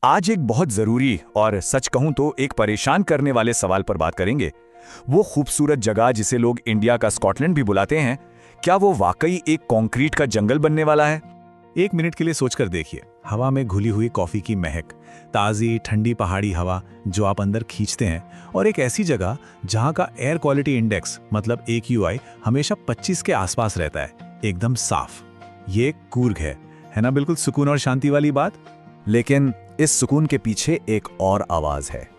आज एक बहुत जरूरी और सच कहूं तो एक परेशान करने वाले सवाल पर बात करेंगे। वो खूबसूरत जगह जिसे लोग इंडिया का स्कॉटलैंड भी बुलाते हैं, क्या वो वाकई एक कंक्रीट का जंगल बनने वाला है? एक मिनट के लिए सोचकर देखिए। हवा में घुली हुई कॉफी की महक, ताज़ी ठंडी पहाड़ी हवा जो आप अंदर खींचते हैं, और एक ऐसी जगह जहां का एयर क्वालिटी इंडेक्स मतलब AQI हमेशा 25 के आसपास रहता है, एकदम साफ। ये कूर्ग है ना? बिल्कुल सुकून और शांति वाली बात। लेकिन इस सुकून के पीछे एक और आवाज है,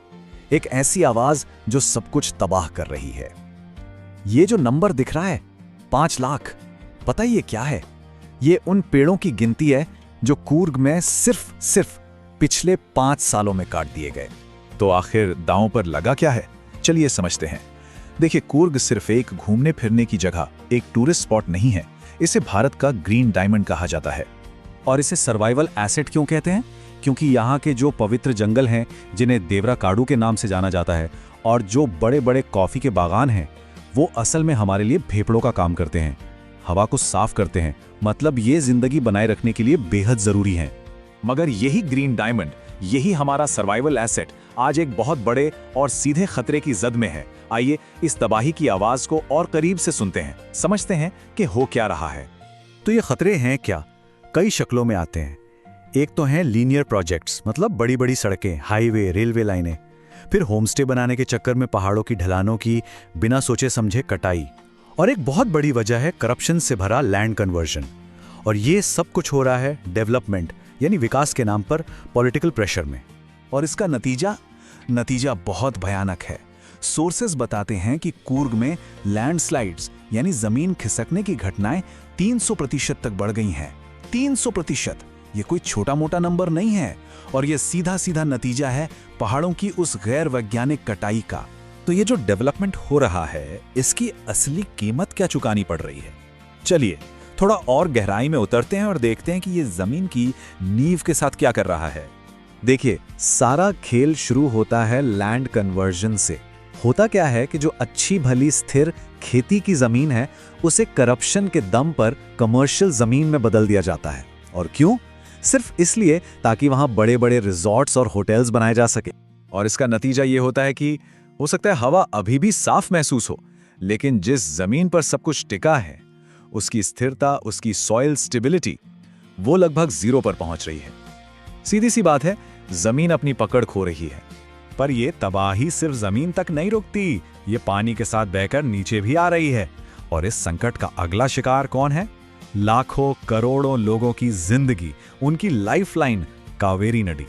एक ऐसी आवाज जो सब कुछ तबाह कर रही है। ये जो नंबर दिख रहा है 5 लाख, पता ही ये क्या है? ये उन पेड़ों की गिनती है जो कूर्ग में सिर्फ पिछले 5 सालों में काट दिए गए। तो आखिर दांव पर लगा क्या है, चलिए समझते हैं। देखिए, कूर्ग सिर्फ एक घूमने फिरने की जगह, एक टूरिस्ट स्पॉट नहीं है। इसे भारत का ग्रीन डायमंड कहा जाता है। और इसे सर्वाइवल एसेट क्यों कहते हैं? क्योंकि यहाँ के जो पवित्र जंगल हैं, जिन्हें देवरा काडू के नाम से जाना जाता है, और जो बड़े बड़े कॉफ़ी के बागान हैं, वो असल में हमारे लिए फेफड़ों का काम करते हैं, हवा को साफ करते हैं। मतलब ये जिंदगी बनाए रखने के लिए बेहद ज़रूरी हैं। मगर यही ग्रीन डायमंड, यही हमारा सर्वाइवल एसेट आज एक बहुत बड़े और सीधे खतरे की जद में है। आइए इस तबाही की आवाज़ को और करीब से सुनते हैं, समझते हैं कि हो क्या रहा है। तो ये खतरे हैं क्या? कई शक्लों में आते हैं। एक तो हैं लीनियर प्रोजेक्ट्स, मतलब बड़ी बड़ी सड़कें, हाईवे, रेलवे लाइनें। फिर होमस्टे बनाने के चक्कर में पहाड़ों की ढलानों की बिना सोचे समझे कटाई। और एक बहुत बड़ी वजह है करप्शन से भरा लैंड कन्वर्जन। और ये सब कुछ हो रहा है डेवलपमेंट यानी विकास के नाम पर पॉलिटिकल प्रेशर में। और इसका नतीजा बहुत भयानक है। सोर्सेज बताते हैं कि कूर्ग में लैंडस्लाइड्स यानी जमीन खिसकने की घटनाएं 300% तक बढ़ गई हैं। 300%! ये कोई छोटा मोटा नंबर नहीं है। और ये सीधा नतीजा है पहाड़ों की उस गैर वैज्ञानिक कटाई का। तो ये जो डेवलपमेंट हो रहा है, इसकी असली कीमत क्या चुकानी पड़ रही है? चलिए थोड़ा और गहराई में उतरते हैं और देखते हैं कि ये जमीन की नींव के साथ क्या कर रहा है। देखिए, सारा खेल शुरू होता है लैंड कन्वर्जन से। होता क्या है कि जो अच्छी भली स्थिर खेती की जमीन है, उसे करप्शन के दम पर कमर्शियल जमीन में बदल दिया जाता है। और क्यों? सिर्फ इसलिए ताकि वहां बड़े बड़े रिजॉर्ट्स और होटल्स बनाए जा सके। और इसका नतीजा ये होता है कि हो सकता है हवा अभी भी साफ महसूस हो, लेकिन जिस जमीन पर सब कुछ टिका है, उसकी स्थिरता, उसकी सॉइल स्टेबिलिटी, वो लगभग 0 पर पहुंच रही है। सीधी सी बात है, जमीन अपनी पकड़ खो रही है। पर ये तबाही सिर्फ जमीन तक नहीं रुकती, ये पानी के साथ बहकर नीचे भी आ रही है। और इस संकट का अगला शिकार कौन है? लाखों करोड़ों लोगों की जिंदगी, उनकी लाइफलाइन कावेरी नदी।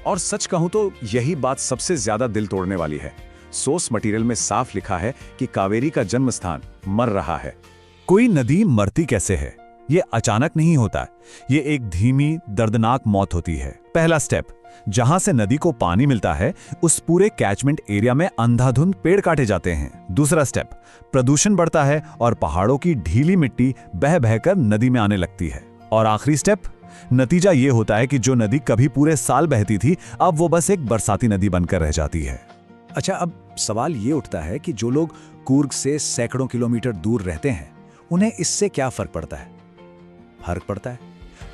और सच कहूं तो यही बात सबसे ज्यादा दिल तोड़ने वाली है। सोर्स मटेरियल में साफ लिखा है कि कावेरी का जन्म स्थान मर रहा है। कोई नदी मरती कैसे है? ये अचानक नहीं होता। ये एक धीमी दर्दनाक मौत होती है। पहला स्टेप, जहां से नदी को पानी मिलता है, उस पूरे कैचमेंट एरिया में अंधाधुंध पेड़ काटे जाते हैं। दूसरा स्टेप, प्रदूषण बढ़ता है और पहाड़ों की ढीली मिट्टी बह बहकर नदी में आने लगती है। और आखिरी स्टेप, नतीजा ये होता है कि जो नदी कभी पूरे साल बहती थी, अब वो बस एक बरसाती नदी बनकर रह जाती है। अच्छा, अब सवाल ये उठता है कि जो लोग कूर्ग से सैकड़ों किलोमीटर दूर रहते हैं, उन्हें इससे क्या फर्क पड़ता है? फर्क पड़ता है,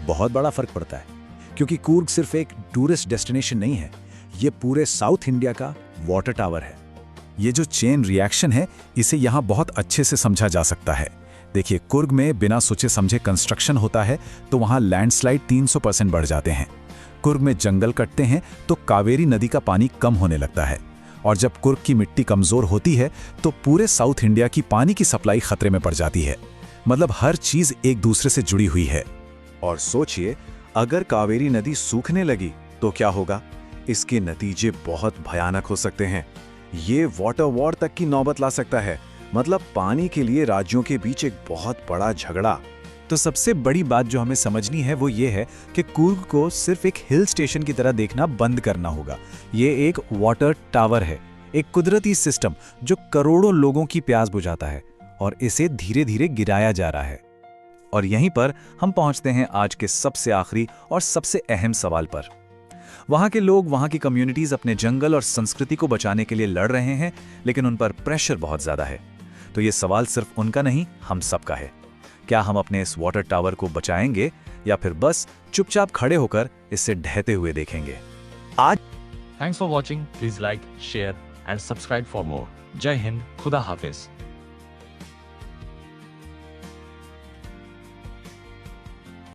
बहुत बड़ा फर्क पड़ता है। क्योंकि कूर्ग सिर्फ एक टूरिस्ट डेस्टिनेशन नहीं है, ये पूरे साउथ इंडिया का वाटर टावर है। ये जो चेन रिएक्शन है, इसे यहाँ बहुत अच्छे से समझा जा सकता है। देखिए, कूर्ग में बिना सोचे समझे कंस्ट्रक्शन होता है तो वहाँ लैंडस्लाइड 300% बढ़ जाते हैं। कूर्ग में जंगल कटते हैं तो कावेरी नदी का पानी कम होने लगता है। और जब कूर्ग की मिट्टी कमजोर होती है तो पूरे साउथ इंडिया की पानी की सप्लाई खतरे में पड़ जाती है। मतलब हर चीज एक दूसरे से जुड़ी हुई है। और सोचिए, अगर कावेरी नदी सूखने लगी तो क्या होगा? इसके नतीजे बहुत भयानक हो सकते हैं। ये वाटर वॉर तक की नौबत ला सकता है। मतलब पानी के लिए राज्यों के बीच एक बहुत बड़ा झगड़ा। तो सबसे बड़ी बात जो हमें समझनी है वो ये है कि कूर्ग को सिर्फ एक हिल स्टेशन की तरह देखना बंद करना होगा। ये एक वाटर टावर है, एक कुदरती सिस्टम जो करोड़ों लोगों की प्यास बुझाता है, और इसे धीरे धीरे गिराया जा रहा है। और यहीं पर हम पहुंचते हैं आज के सबसे आखिरी और सबसे अहम सवाल पर। वहां के लोग, वहां की कम्युनिटीज अपने जंगल और संस्कृति को बचाने के लिए लड़ रहे हैं, लेकिन उन पर प्रेशर बहुत ज्यादा है। तो ये सवाल सिर्फ उनका नहीं, हम सबका है। क्या हम अपने इस वाटर टावर को बचाएंगे या फिर बस चुपचाप खड़े होकर इसे ढहते हुए देखेंगे? Thanks for watching. Please like, share and subscribe for more. Jai Hind. Khuda Hafiz.